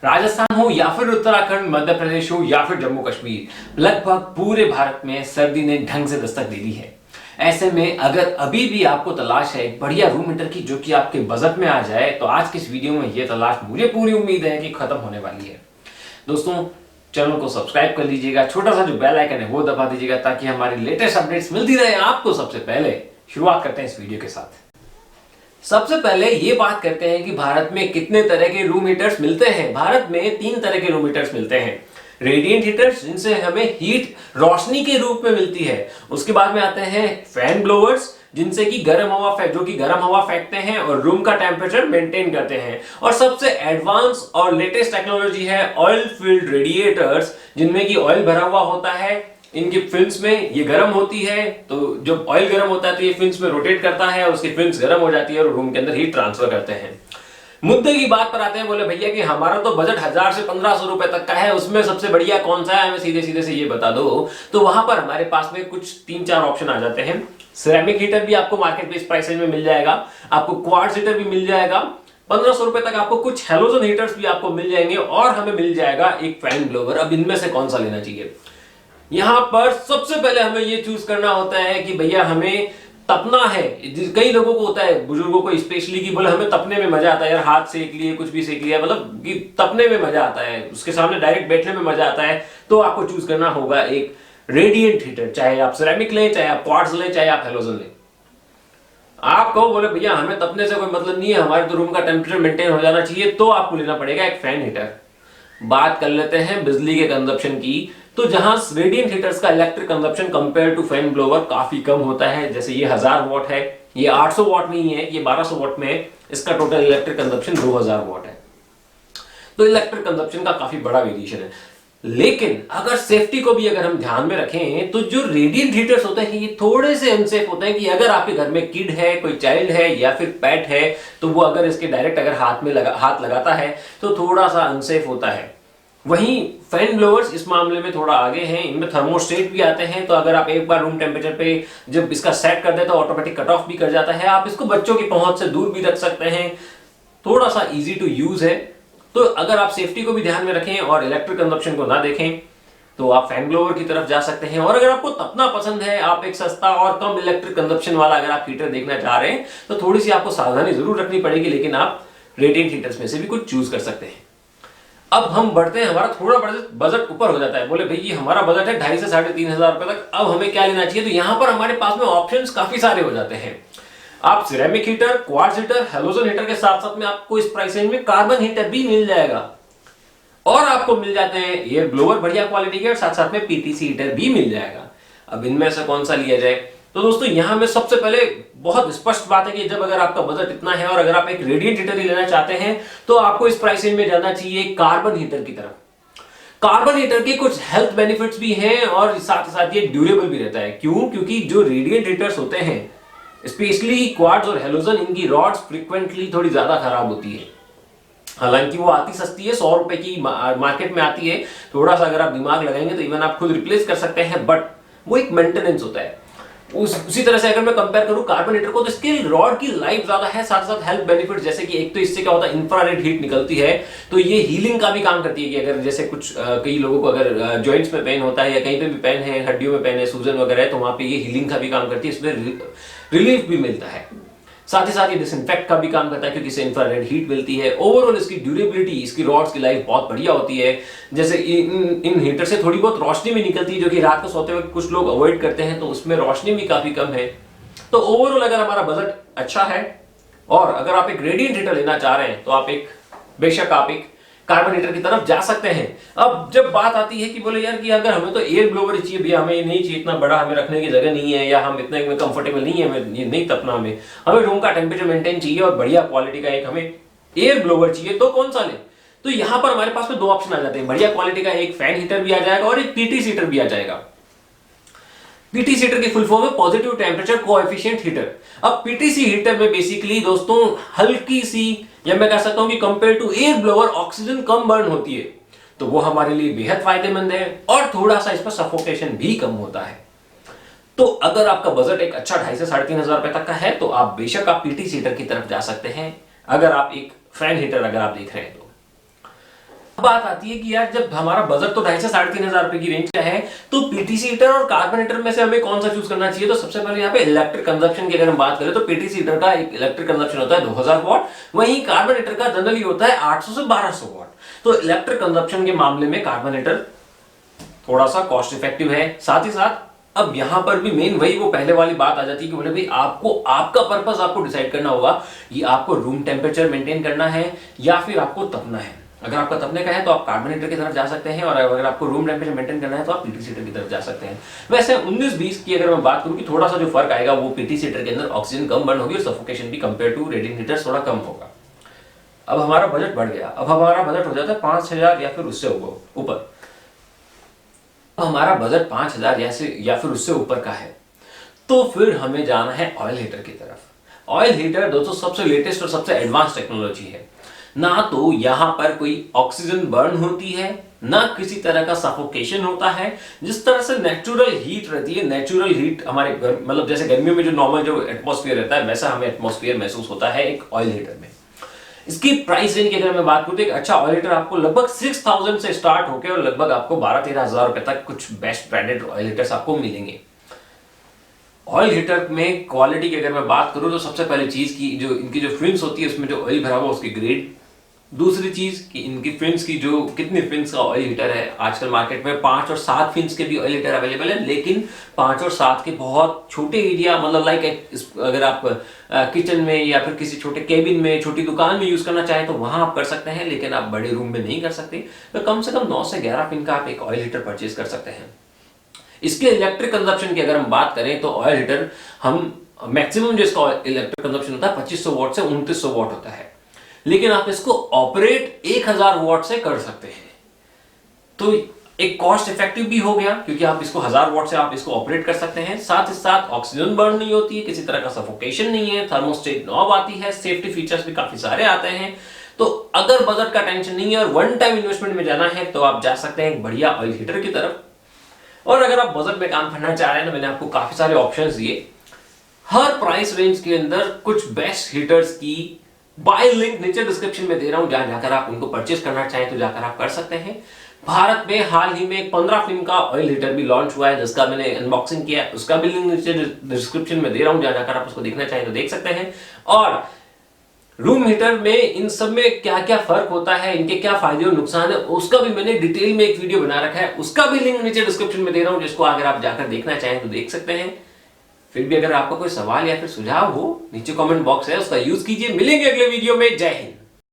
राजस्थान हो या फिर उत्तराखंड, मध्य प्रदेश हो या फिर जम्मू कश्मीर, लगभग पूरे भारत में सर्दी ने ढंग से दस्तक दे दी है। ऐसे में अगर अभी भी आपको तलाश है एक बढ़िया रूम हीटर की जो कि आपके बजट में आ जाए, तो आज की इस वीडियो में ये तलाश मुझे पूरी उम्मीद है कि खत्म होने वाली है। दोस्तों, चैनल को सब्सक्राइब कर लीजिएगा, छोटा सा जो बेल आइकन है वो दबा दीजिएगा ताकि हमारी लेटेस्ट अपडेट्स मिलती रहे आपको सबसे पहले। शुरुआत करते हैं इस वीडियो के साथ। सबसे पहले ये बात करते हैं कि भारत में कितने तरह के रूम हीटर्स मिलते हैं। भारत में 3 तरह के रूम हीटर्स मिलते हैं। रेडिएंट हीटर्स, जिनसे हमें हीट रोशनी के रूप में मिलती है। उसके बाद में आते हैं फैन ब्लोअर्स, जिनसे कि गर्म हवा फेंकते हैं और रूम का टेम्परेचर मेंटेन करते हैं। और सबसे एडवांस और लेटेस्ट टेक्नोलॉजी है ऑयल फील्ड रेडिएटर्स, जिनमें कि ऑयल भरा हुआ होता है। इनकी फिन्स में ये गर्म होती है, तो जब ऑयल गर्म होता है तो ये फिन्स में रोटेट करता है, उसकी फिन्स गर्म हो जाती है और रूम के अंदर हीट ट्रांसफर करते हैं। मुद्दे की बात पर आते हैं। बोले भैया कि हमारा तो बजट 1000 से 1500 रुपए तक का है, उसमें सबसे बढ़िया कौन सा है, हमें सीधे सीधे से ये बता दो। तो वहां पर हमारे पास में कुछ 3-4 ऑप्शन आ जाते हैं। सिरेमिक हीटर भी आपको मार्केट प्लेस प्राइसेज में मिल जाएगा, आपको क्वार्ट्ज हीटर भी मिल जाएगा। 1500 रुपए तक आपको कुछ हैलोजन हीटर्स भी आपको मिल जाएंगे और हमें मिल जाएगा एक फैन ब्लोवर। अब इनमें से कौन सा लेना चाहिए? यहां पर सबसे पहले हमें ये चूज करना होता है कि भैया हमें तपना है। कई लोगों को होता है, बुजुर्गों को स्पेशली, कि बोले हमें तपने में मजा आता है, यार हाथ सेक लिए, कुछ भी सेक लिया, मतलब कि तपने में मजा आता है, उसके सामने डायरेक्ट बैठने में मजा आता है। तो आपको चूज करना होगा एक रेडिएंट हीटर, चाहे आप सिरेमिक लें, चाहे आप क्वार्ट्ज लें, चाहे आप हैलोजन लें। आप कहो बोले भैया हमें तपने से कोई मतलब नहीं है, हमारे तो रूम का टेम्परेचर मेंटेन हो जाना चाहिए, तो आपको लेना पड़ेगा एक फैन हीटर। बात कर लेते हैं बिजली के कंजप्शन की। तो जहां रेडिएंट हीटर्स का electric consumption compare to fan blower काफी कम होता है, जैसे ये 1000 वॉट है, ये 800 वॉट नहीं है, ये 1200 वॉट में है, इसका टोटल इलेक्ट्रिक कंजप्शन 2000 वॉट है। तो इलेक्ट्रिक कंजप्शन का काफी बड़ा वेरिएशन है। लेकिन अगर सेफ्टी को भी अगर हम ध्यान में रखें, तो जो रेडिएंट हीटर्स होते हैं ये थोड़े से अनसेफ होते हैं कि अगर आपके घर में किड है, कोई चाइल्ड है या फिर पेट है, तो वो अगर इसके डायरेक्ट अगर हाथ लगाता है तो थोड़ा सा अनसेफ होता है। वहीं फैन ब्लोअर्स इस मामले में थोड़ा आगे हैं, इनमें थर्मोस्टेट भी आते हैं, तो अगर आप एक बार रूम टेम्परेचर पे जब इसका सेट कर दे तो ऑटोमेटिक कट ऑफ भी कर जाता है। आप इसको बच्चों की पहुंच से दूर भी रख सकते हैं, थोड़ा सा इजी टू यूज है। तो अगर आप सेफ्टी को भी ध्यान में रखें और इलेक्ट्रिक कंजप्शन को ना देखें, तो आप फैन ब्लोअर की तरफ जा सकते हैं। और अगर आपको तपना पसंद है, आप एक सस्ता और कम इलेक्ट्रिक कंजप्शन वाला अगर आप हीटर देखना चाह रहे हैं, तो थोड़ी सी आपको सावधानी जरूर रखनी पड़ेगी, लेकिन आप रेडिएंट हीटर्स में से भी कुछ चूज कर सकते हैं। अब हम बढ़ते हैं, हमारा थोड़ा बजट ऊपर हो जाता है। बोले भाई हमारा बजट है 2500 से 3500 रुपए तक, अब हमें क्या लेना चाहिए? तो यहां पर हमारे पास में ऑप्शंस काफी सारे हो जाते हैं। आप ceramic heater, quartz heater, halogen heater के साथ साथ में आपको इस प्राइस रेंज में कार्बन हीटर भी मिल जाएगा, और आपको मिल जाते हैं एयर ब्लोअर बढ़िया क्वालिटी के, और साथ साथ में पीटीसी हीटर भी मिल जाएगा। अब इनमें से कौन सा लिया जाए? तो दोस्तों यहां में सबसे पहले बहुत स्पष्ट बात है कि जब अगर आपका बजट इतना है और अगर आप एक रेडिएंट हीटर ही लेना चाहते हैं, तो आपको इस प्राइस रेंज में जाना चाहिए कार्बन हीटर की तरफ। कार्बन हीटर के कुछ हेल्थ बेनिफिट्स भी हैं और साथ ही साथ ये ड्यूरेबल भी रहता है। क्यों? क्योंकि जो रेडिएंट हीटर्स होते हैं, स्पेशली क्वार्ट्ज और हैलोजन, इनकी रॉड्स फ्रीक्वेंटली थोड़ी ज्यादा खराब होती है। हालांकि वो आती सस्ती है, 100 रुपए की मार्केट में आती है। थोड़ा सा अगर आप दिमाग लगाएंगे तो इवन आप खुद रिप्लेस कर सकते हैं, बट वो एक मेंटेनेंस होता है। उसी तरह से अगर मैं कंपेयर करूं कार्बन हीटर को, तो इसकी रॉड की लाइफ ज्यादा है, साथ साथ हेल्थ बेनिफिट, जैसे कि एक तो इससे क्या होता है, इंफ्रारेड हीट निकलती है, तो ये हीलिंग का भी काम करती है। कि अगर जैसे कुछ कई लोगों को अगर जॉइंट्स में पेन होता है या कहीं पे भी पेन है, हड्डियों में पेन है, सूजन वगैरह है, तो वहां पे ये हीलिंग का भी काम करती है, इसमें रिलीफ भी मिलता है। साथ ही साथ ये डिसइंफेक्ट का भी काम करता है, क्योंकि इससे इंफ्रारेड हीट मिलती है। ओवरऑल इसकी ड्यूरेबिलिटी, इसकी रॉड्स की लाइफ बहुत बढ़िया होती है। जैसे इन हीटर से थोड़ी बहुत रोशनी भी निकलती है, जो कि रात को सोते वक्त कुछ लोग अवॉइड करते हैं, तो उसमें रोशनी भी काफी कम है। तो ओवरऑल अगर हमारा बजट अच्छा है और अगर आप एक रेडिएंट हीटर लेना चाह रहे हैं, तो आप बेशक आप एक कार्बन हीटर की तरफ जा सकते हैं। अब जब बात आती है कि बोले यार कि अगर हमें तो एयर ब्लोवर ही चाहिए भैया, हमें ये नहीं चाहिए, इतना बड़ा हमें रखने की जगह नहीं है, या हम इतने में कंफर्टेबल नहीं है, हमें ये नहीं तपना, हमें रूम का टेम्परेचर मेंटेन चाहिए और बढ़िया क्वालिटी का एक हमें एयर ब्लोवर चाहिए, तो कौन सा ले? तो यहां पर हमारे पास में 2 ऑप्शन आ जाते हैं। बढ़िया क्वालिटी का एक फैन हीटर भी आ जाएगा और एक पीटीसी हीटर भी आ जाएगा। पीटीसी हीटर की फुल फॉर्म है पॉजिटिव टेम्परेचर कोएफिशिएंट हीटर। अब पीटीसी हीटर में बेसिकली दोस्तों हल्की सी, या मैं कह सकता हूं कि compare to air blower, oxygen कम बर्न होती है, तो वो हमारे लिए बेहद फायदेमंद है, और थोड़ा सा इस पर सफोकेशन भी कम होता है। तो अगर आपका बजट एक अच्छा 2500 से 3500 रुपए तक का है, तो आप बेशक आप पीटीसी हीटर की तरफ जा सकते हैं, अगर आप एक फैन हीटर अगर आप देख रहे हैं तो। बात आती है कि यार जब हमारा बजट तो 2,500 से 3,500 रुपए की रेंज का है, तो पीटीसी हीटर और कार्बन हीटर में से हमें कौन सा चूज करना चाहिए? तो सबसे पहले यहाँ पे इलेक्ट्रिक कंजप्शन की अगर हम बात करें तो पीटीसी हीटर का एक इलेक्ट्रिक कंजप्शन होता है 2000 वॉट, वहीं कार्बन हीटर का जनरली होता है 800 से 1200 वॉट। तो इलेक्ट्रिक कंजप्शन के मामले में कार्बन हीटर थोड़ा सा कॉस्ट इफेक्टिव है। साथ ही साथ अब यहां पर भी मेन वही वो पहले वाली बात आ जाती है कि बोले भाई आपको आपका पर्पस आपको डिसाइड करना होगा कि आपको रूम टेम्परेचर मेंटेन करना है या फिर आपको तपना है। अगर आपका तपने का है तो आप कार्बन हीटर की तरफ जा सकते हैं, और अगर आपको रूम टेम्परेचर मेंटेन करना है तो आप पीटीसी हीटर की तरफ जा सकते हैं। वैसे 19-20 की अगर मैं बात करूं कि थोड़ा सा जो फर्क आएगा वो पीटीसी हीटर के अंदर ऑक्सीजन कम बर्न होगी और सफोकेशन भी कंपेयर टू रेडिएंट हीटर थोड़ा कम होगा। अब हमारा बजट बढ़ गया, अब हमारा बजट हो जाता है 5,000 या फिर उससे ऊपर। हमारा बजट 5,000 या फिर उससे ऊपर का है, तो फिर हमें जाना है ऑयल हीटर की तरफ। ऑयल हीटर दोस्तों सबसे लेटेस्ट और सबसे एडवांस टेक्नोलॉजी है। ना तो यहां पर कोई ऑक्सीजन बर्न होती है, ना किसी तरह का सफोकेशन होता है। जिस तरह से नेचुरल हीट रहती है, नेचुरल हीट हमारे मतलब जैसे गर्मियों में जो नॉर्मल जो एटमॉस्फेयर रहता है वैसा हमें एटमॉस्फेयर महसूस होता है एक ऑयल हीटर में। इसकी प्राइस रेंज की अगर मैं बात करूं तो एक अच्छा ऑयल हीटर आपको लगभग 6,000 से स्टार्ट होकर और लगभग आपको 12-13 हजार रुपए तक कुछ बेस्ट ब्रांडेड ऑयल हीटर्स आपको मिलेंगे। ऑयल हीटर में क्वालिटी की अगर मैं बात करूं तो सबसे पहले चीज की जो इनकी जो फिन्स होती है उसमें जो ऑयल भरा हुआ उसकी ग्रेड। दूसरी चीज कि इनकी फिन्स की जो कितनी फिन्स का ऑयल हीटर है, आजकल मार्केट में 5 और 7 फिन्स के भी ऑयल हीटर अवेलेबल है, लेकिन 5 और 7 के बहुत छोटे एरिया मतलब लाइक अगर आप किचन में या फिर किसी छोटे केबिन में छोटी दुकान में यूज करना चाहे तो वहां आप कर सकते हैं, लेकिन आप बड़े रूम में नहीं कर सकते। तो कम से कम 9 से 11 फिन का आप एक ऑयल हीटर परचेज कर सकते हैं। इसके इलेक्ट्रिक कंजप्शन की अगर हम बात करें तो ऑयल हीटर हम मैक्सिमम जो इसका इलेक्ट्रिक कंजप्शन होता है 2500 वॉट से 2900 वॉट होता है, लेकिन आप इसको ऑपरेट 1000 वॉट से कर सकते हैं। तो एक कॉस्ट इफेक्टिव भी हो गया क्योंकि आप इसको 1000 वॉट से आप इसको ऑपरेट कर सकते हैं। साथ ही साथ ऑक्सीजन बर्न नहीं होती है, किसी तरह का सफोकेशन नहीं है, थर्मोस्टेट नॉब आती है, सेफ्टी फीचर्स भी काफी सारे आते हैं। तो अगर बजट का टेंशन नहीं है और वन टाइम इन्वेस्टमेंट में जाना है तो आप जा सकते हैं एक बढ़िया ऑयल हीटर की तरफ। और अगर आप बजट में काम करना चाह रहे हैं तो मैंने आपको काफी सारे ऑप्शंस दिए। हर प्राइस रेंज के अंदर कुछ बेस्ट हीटर्स की बाय लिंक नीचे डिस्क्रिप्शन में दे रहा हूं, जहां जाकर आप उनको परचेज करना चाहें तो जाकर आप कर सकते हैं। भारत में हाल ही में 15 फिन का ऑयल हीटर भी लॉन्च हुआ है जिसका मैंने अनबॉक्सिंग किया है, उसका भी लिंक नीचे डिस्क्रिप्शन में दे रहा हूं, जहां जाकर आप उसको देखना चाहें तो देख सकते हैं। और रूम हीटर में इन सब में क्या क्या फर्क होता है, इनके क्या फायदे और नुकसान है, उसका भी मैंने डिटेल में एक वीडियो बना रखा है, उसका भी लिंक नीचे डिस्क्रिप्शन में दे रहा हूं, जिसको अगर आप जाकर देखना चाहें तो देख सकते हैं। फिर भी अगर आपका कोई सवाल या फिर सुझाव हो नीचे कमेंट बॉक्स है उसका यूज कीजिए। मिलेंगे अगले वीडियो में। जय हिंद।